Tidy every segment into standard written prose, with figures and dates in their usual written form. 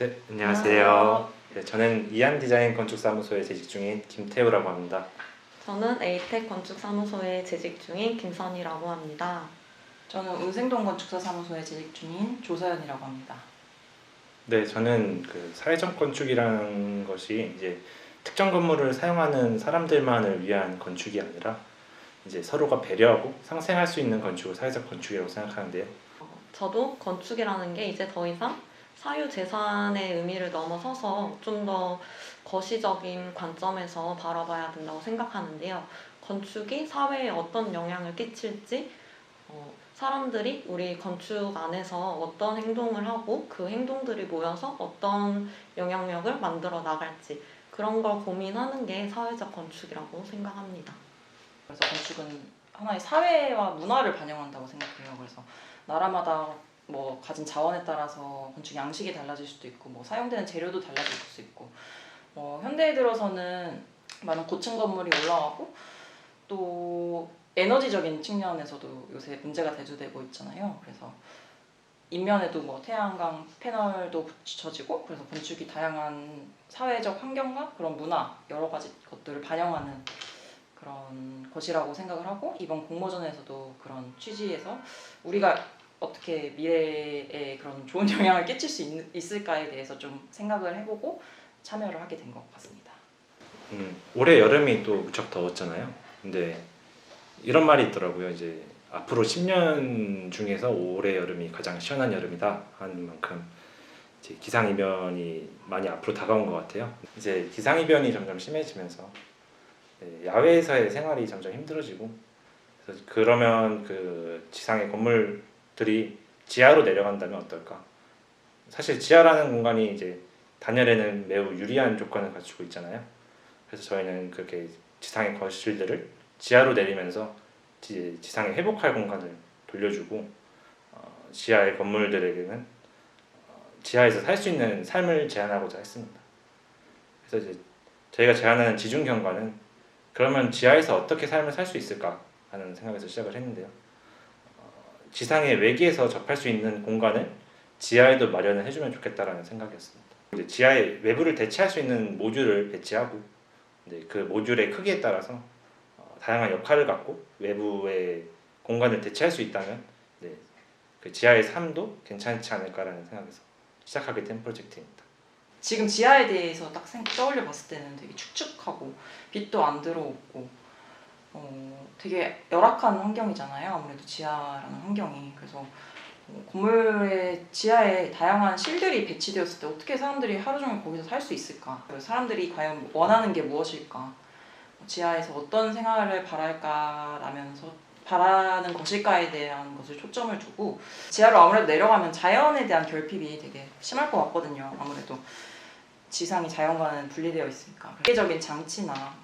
네, 안녕하세요. 네, 저는 이한디자인 건축사무소에 재직 중인 김태우라고 합니다. 저는 에이텍 건축사무소에 재직 중인 김선희라고 합니다. 저는 운생동 건축사 사무소에 재직 중인 조서연이라고 합니다. 네, 저는 그 사회적 건축이라는 것이 이제 특정 건물을 사용하는 사람들만을 위한 건축이 아니라 이제 서로가 배려하고 상생할 수 있는 건축을 사회적 건축이라고 생각하는데요. 저도 건축이라는 게 이제 더 이상 사유재산의 의미를 넘어서서 좀 더 거시적인 관점에서 바라봐야 된다고 생각하는데요. 건축이 사회에 어떤 영향을 끼칠지, 사람들이 우리 건축 안에서 어떤 행동을 하고 그 행동들이 모여서 어떤 영향력을 만들어 나갈지 그런 걸 고민하는 게 사회적 건축이라고 생각합니다. 그래서 건축은 하나의 사회와 문화를 반영한다고 생각해요. 그래서 나라마다 뭐 가진 자원에 따라서 건축 양식이 달라질 수도 있고, 뭐 사용되는 재료도 달라질 수 있고, 현대에 들어서는 많은 고층 건물이 올라가고 또 에너지적인 측면에서도 요새 문제가 대두되고 있잖아요. 그래서 인면에도 뭐 태양광 패널도 붙여지고, 그래서 건축이 다양한 사회적 환경과 그런 문화 여러 가지 것들을 반영하는 그런 것이라고 생각을 하고, 이번 공모전에서도 그런 취지에서 우리가 어떻게 미래에 그런 좋은 영향을 끼칠 수 있을까에 대해서 좀 생각을 해보고 참여를 하게 된 것 같습니다. 올해 여름이 또 무척 더웠잖아요. 근데 이런 말이 있더라고요. 이제 앞으로 10년 중에서 올해 여름이 가장 시원한 여름이다 하는 만큼 이제 기상이변이 많이 앞으로 다가온 것 같아요. 이제 기상이변이 점점 심해지면서 야외에서의 생활이 점점 힘들어지고, 그래서 그러면 그 지상의 건물들이 지하로 내려간다면 어떨까? 사실 지하라는 공간이 이제 단열에는 매우 유리한 조건을 갖추고 있잖아요. 그래서 저희는 그렇게 지상의 거실들을 지하로 내리면서 지상에 회복할 공간을 돌려주고, 지하의 건물들에게는 지하에서 살 수 있는 삶을 제안하고자 했습니다. 그래서 이제 저희가 제안하는 지중 경관은 그러면 지하에서 어떻게 삶을 살 수 있을까 하는 생각에서 시작을 했는데요. 지상의 외기에서 접할 수 있는 공간을 지하에도 마련을 해주면 좋겠다라는 생각이었습니다. 이제 지하에 외부를 대체할 수 있는 모듈을 배치하고, 그 모듈의 크기에 따라서 다양한 역할을 갖고 외부의 공간을 대체할 수 있다면 그 지하의 삶도 괜찮지 않을까라는 생각에서 시작하게 된 프로젝트입니다. 지금 지하에 대해서 딱 떠올려 봤을 때는 되게 축축하고 빛도 안 들어오고 되게 열악한 환경이잖아요. 아무래도 지하라는 환경이. 그래서 건물의 지하에 다양한 실들이 배치되었을 때 어떻게 사람들이 하루 종일 거기서 살 수 있을까? 사람들이 과연 원하는 게 무엇일까? 지하에서 어떤 생활을 바라는 것일까에 대한 것을 초점을 두고, 지하로 아무래도 내려가면 자연에 대한 결핍이 되게 심할 것 같거든요. 아무래도 지상이 자연과는 분리되어 있으니까. 기계적인 장치나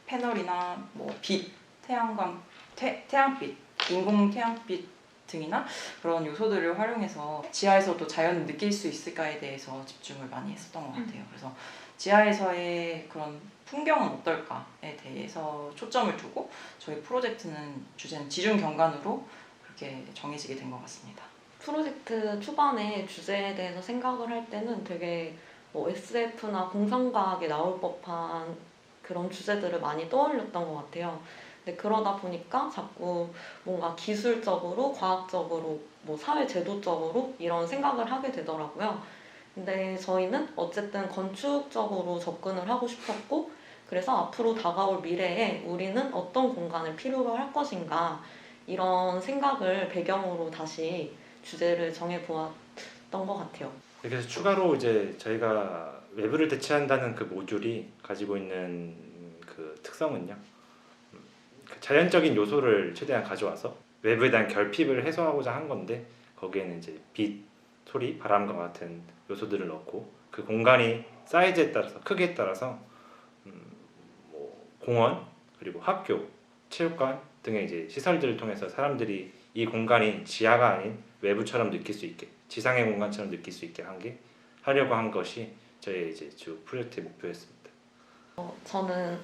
패널이나 빛, 태양광, 태양빛, 인공 태양빛 등이나 그런 요소들을 활용해서 지하에서도 자연을 느낄 수 있을까에 대해서 집중을 많이 했었던 것 같아요. 그래서 지하에서의 그런 풍경은 어떨까에 대해서 초점을 두고 저희 프로젝트는 주제는 지중 경관으로 그렇게 정해지게 된 것 같습니다. 프로젝트 초반에 주제에 대해서 생각을 할 때는 되게 SF나 공상과학에 나올 법한 그런 주제들을 많이 떠올렸던 것 같아요. 근데 그러다 보니까 자꾸 뭔가 기술적으로, 과학적으로, 사회제도적으로 이런 생각을 하게 되더라고요. 근데 저희는 어쨌든 건축적으로 접근을 하고 싶었고, 그래서 앞으로 다가올 미래에 우리는 어떤 공간을 필요로 할 것인가, 이런 생각을 배경으로 다시 주제를 정해보았던 것 같아요. 그래서 추가로 이제 저희가 외부를 대체한다는 그 모듈이 가지고 있는 그 특성은요, 그 자연적인 요소를 최대한 가져와서 외부에 대한 결핍을 해소하고자 한 건데, 거기에는 이제 빛, 소리, 바람과 같은 요소들을 넣고, 그 공간이 사이즈에 따라서 크기에 따라서 공원, 그리고 학교, 체육관 등의 이제 시설들을 통해서 사람들이 이 공간이 지하가 아닌 외부처럼 느낄 수 있게, 지상의 공간처럼 느낄 수 있게 하려고 한 것이 저희의 이제 주 프로젝트의 목표였습니다. 저는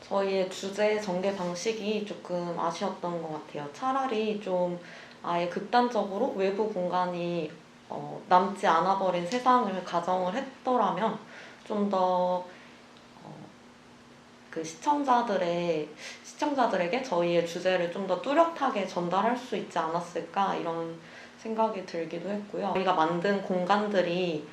저희의 주제 전개 방식이 조금 아쉬웠던 것 같아요. 차라리 좀 아예 극단적으로 외부 공간이 남지 않아 버린 세상을 가정을 했더라면 좀 더 그 시청자들에게 저희의 주제를 좀 더 뚜렷하게 전달할 수 있지 않았을까 이런 생각이 들기도 했고요. 저희가 만든 공간들이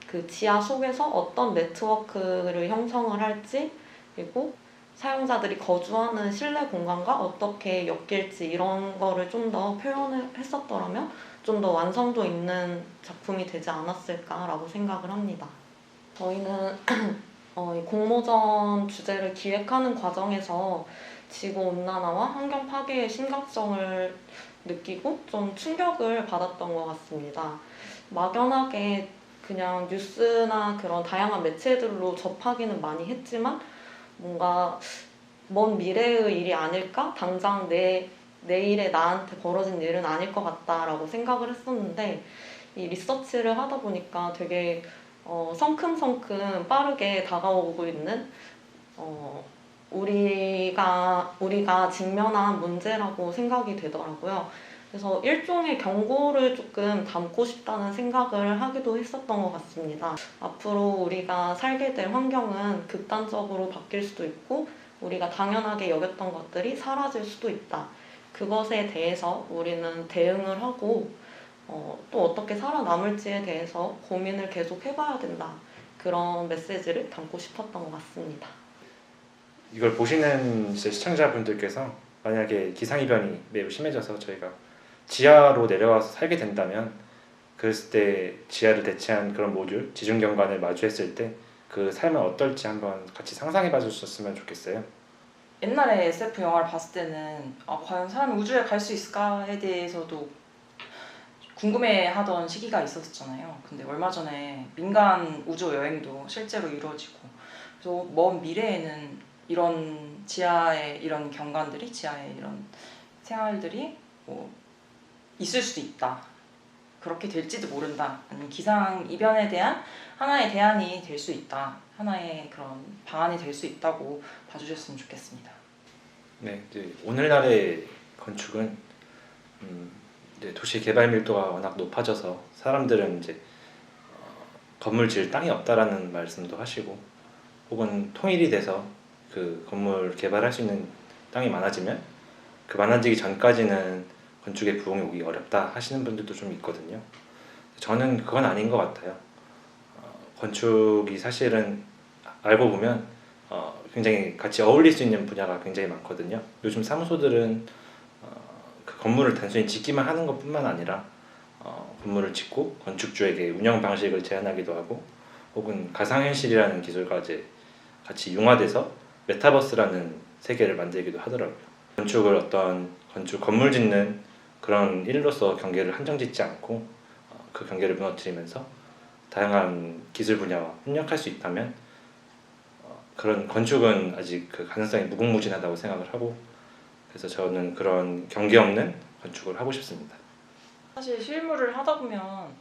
그 지하 속에서 어떤 네트워크를 형성을 할지, 그리고 사용자들이 거주하는 실내 공간과 어떻게 엮일지 이런 거를 좀 더 표현을 했었더라면 좀 더 완성도 있는 작품이 되지 않았을까라고 생각을 합니다. 저희는 이 공모전 주제를 기획하는 과정에서 지구온난화와 환경 파괴의 심각성을 느끼고 좀 충격을 받았던 것 같습니다. 막연하게 그냥 뉴스나 그런 다양한 매체들로 접하기는 많이 했지만 뭔가 먼 미래의 일이 아닐까? 당장 내일에 나한테 벌어진 일은 아닐 것 같다라고 생각을 했었는데 이 리서치를 하다 보니까 되게 성큼성큼 빠르게 다가오고 있는 우리가 직면한 문제라고 생각이 되더라고요. 그래서 일종의 경고를 조금 담고 싶다는 생각을 하기도 했었던 것 같습니다. 앞으로 우리가 살게 될 환경은 극단적으로 바뀔 수도 있고 우리가 당연하게 여겼던 것들이 사라질 수도 있다. 그것에 대해서 우리는 대응을 하고 또 어떻게 살아남을지에 대해서 고민을 계속 해봐야 된다. 그런 메시지를 담고 싶었던 것 같습니다. 이걸 보시는 이제 시청자분들께서 만약에 기상이변이 매우 심해져서 저희가 지하로 내려와서 살게 된다면 그랬을 때 지하를 대체한 그런 모듈, 지중경관을 마주했을 때 그 삶은 어떨지 한번 같이 상상해 봐 주셨으면 좋겠어요. 옛날에 SF 영화를 봤을 때는 과연 사람이 우주에 갈 수 있을까에 대해서도 궁금해하던 시기가 있었잖아요. 근데 얼마 전에 민간 우주 여행도 실제로 이루어지고, 그래서 먼 미래에는 이런 지하의 이런 경관들이, 지하의 이런 생활들이 뭐 있을 수도 있다. 그렇게 될지도 모른다. 아니면 기상 이변에 대한 하나의 대안이 될 수 있다. 하나의 그런 방안이 될 수 있다고 봐주셨으면 좋겠습니다. 네, 이제 오늘날의 건축은 이제 도시 개발 밀도가 워낙 높아져서 사람들은 이제 건물 지을 땅이 없다라는 말씀도 하시고, 혹은 통일이 돼서 그 건물 개발할 수 있는 땅이 많아지면 그 많아지기 전까지는 건축에 부응이 오기 어렵다 하시는 분들도 좀 있거든요. 저는 그건 아닌 것 같아요. 건축이 사실은 알고 보면 굉장히 같이 어울릴 수 있는 분야가 굉장히 많거든요. 요즘 사무소들은 그 건물을 단순히 짓기만 하는 것뿐만 아니라 건물을 짓고 건축주에게 운영 방식을 제안하기도 하고, 혹은 가상현실이라는 기술과 이제 같이 융화돼서 메타버스라는 세계를 만들기도 하더라고요. 건축을 어떤 건물 짓는 그런 일로서 경계를 한정짓지 않고 그 경계를 무너뜨리면서 다양한 기술 분야와 협력할 수 있다면 그런 건축은 아직 그 가능성이 무궁무진하다고 생각을 하고, 그래서 저는 그런 경계 없는 건축을 하고 싶습니다. 사실 실무를 하다 보면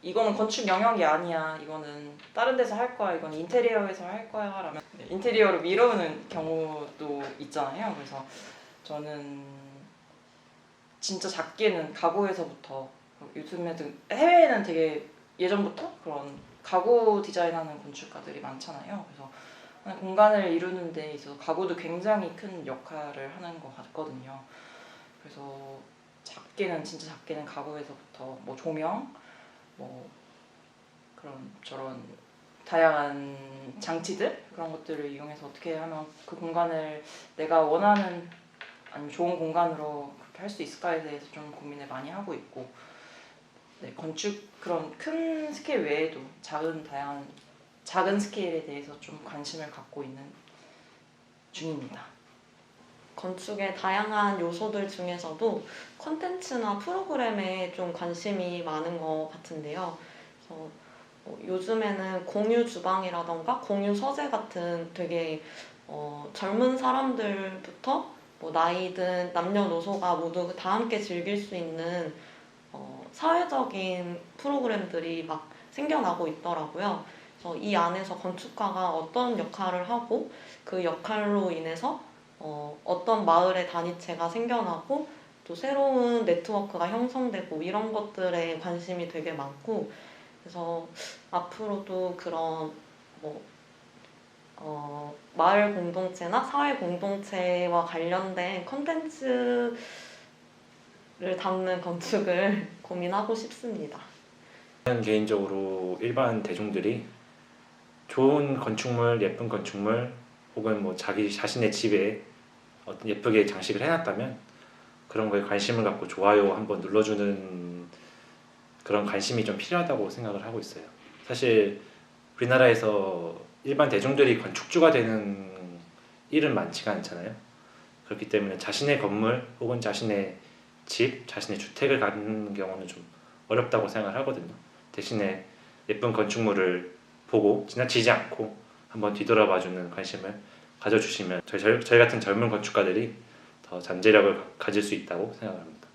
이거는 건축 영역이 아니야, 이거는 다른 데서 할 거야, 이건 인테리어에서 할 거야 라면 인테리어로 미루는 경우도 있잖아요. 그래서 저는 진짜 작게는 가구에서부터, 요즘에도 해외에는 되게 예전부터 그런 가구 디자인하는 건축가들이 많잖아요. 그래서 공간을 이루는 데 있어서 가구도 굉장히 큰 역할을 하는 것 같거든요. 그래서 진짜 작게는 가구에서부터 뭐 조명, 뭐 그런 저런 다양한 장치들, 그런 것들을 이용해서 어떻게 하면 그 공간을 내가 원하는 아니면 좋은 공간으로 그렇게 할 수 있을까에 대해서 좀 고민을 많이 하고 있고, 네, 건축 그런 큰 스케일 외에도 작은 스케일에 대해서 좀 관심을 갖고 있는 중입니다. 건축의 다양한 요소들 중에서도 콘텐츠나 프로그램에 좀 관심이 많은 것 같은데요. 그래서 요즘에는 공유 주방이라던가 공유 서재 같은 되게 젊은 사람들부터 뭐 나이든 남녀노소가 모두 다 함께 즐길 수 있는 사회적인 프로그램들이 막 생겨나고 있더라고요. 그래서 이 안에서 건축가가 어떤 역할을 하고 그 역할로 인해서 어떤 마을의 단위체가 생겨나고 또 새로운 네트워크가 형성되고 이런 것들에 관심이 되게 많고 그래서 앞으로도 그런 뭐 마을 공동체나 사회 공동체와 관련된 컨텐츠를 담는 건축을 고민하고 싶습니다. 저는 개인적으로 일반 대중들이 좋은 건축물, 예쁜 건축물 혹은 뭐 자기 자신의 집에 어떤 예쁘게 장식을 해놨다면 그런 거에 관심을 갖고 좋아요 한번 눌러주는 그런 관심이 좀 필요하다고 생각을 하고 있어요. 사실 우리나라에서 일반 대중들이 건축주가 되는 일은 많지가 않잖아요. 그렇기 때문에 자신의 건물 혹은 자신의 집, 자신의 주택을 갖는 경우는 좀 어렵다고 생각을 하거든요. 대신에 예쁜 건축물을 보고 지나치지 않고 한번 뒤돌아봐주는 관심을 가져주시면 저희 같은 젊은 건축가들이 더 잠재력을 가질 수 있다고 생각합니다.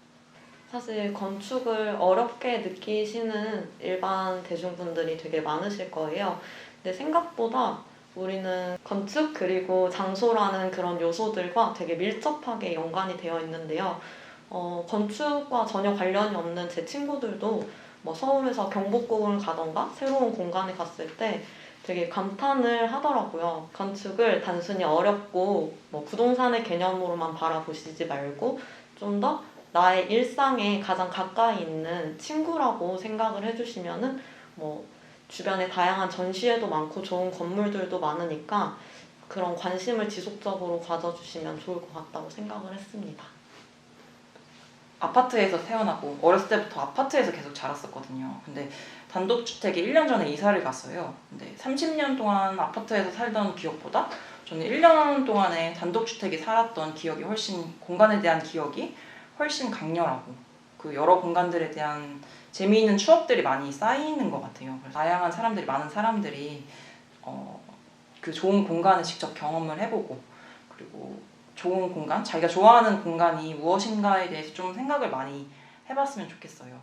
사실 건축을 어렵게 느끼시는 일반 대중분들이 되게 많으실 거예요. 근데 생각보다 우리는 건축 그리고 장소라는 그런 요소들과 되게 밀접하게 연관이 되어 있는데요. 건축과 전혀 관련이 없는 제 친구들도 뭐 서울에서 경복궁을 가던가 새로운 공간에 갔을 때 되게 감탄을 하더라고요. 건축을 단순히 어렵고 뭐 부동산의 개념으로만 바라보시지 말고 좀 더 나의 일상에 가장 가까이 있는 친구라고 생각을 해주시면은 뭐 주변에 다양한 전시회도 많고 좋은 건물들도 많으니까 그런 관심을 지속적으로 가져주시면 좋을 것 같다고 생각을 했습니다. 아파트에서 태어나고 어렸을 때부터 아파트에서 계속 자랐었거든요. 근데 단독주택에 1년 전에 이사를 갔어요. 근데 30년 동안 아파트에서 살던 기억보다 저는 1년 동안에 단독주택에 살았던 기억이 훨씬, 공간에 대한 기억이 훨씬 강렬하고 그 여러 공간들에 대한 재미있는 추억들이 많이 쌓이는 것 같아요. 그래서 다양한 사람들이, 많은 사람들이 그 좋은 공간을 직접 경험을 해보고 그리고 좋은 공간, 자기가 좋아하는 공간이 무엇인가에 대해서 좀 생각을 많이 해봤으면 좋겠어요.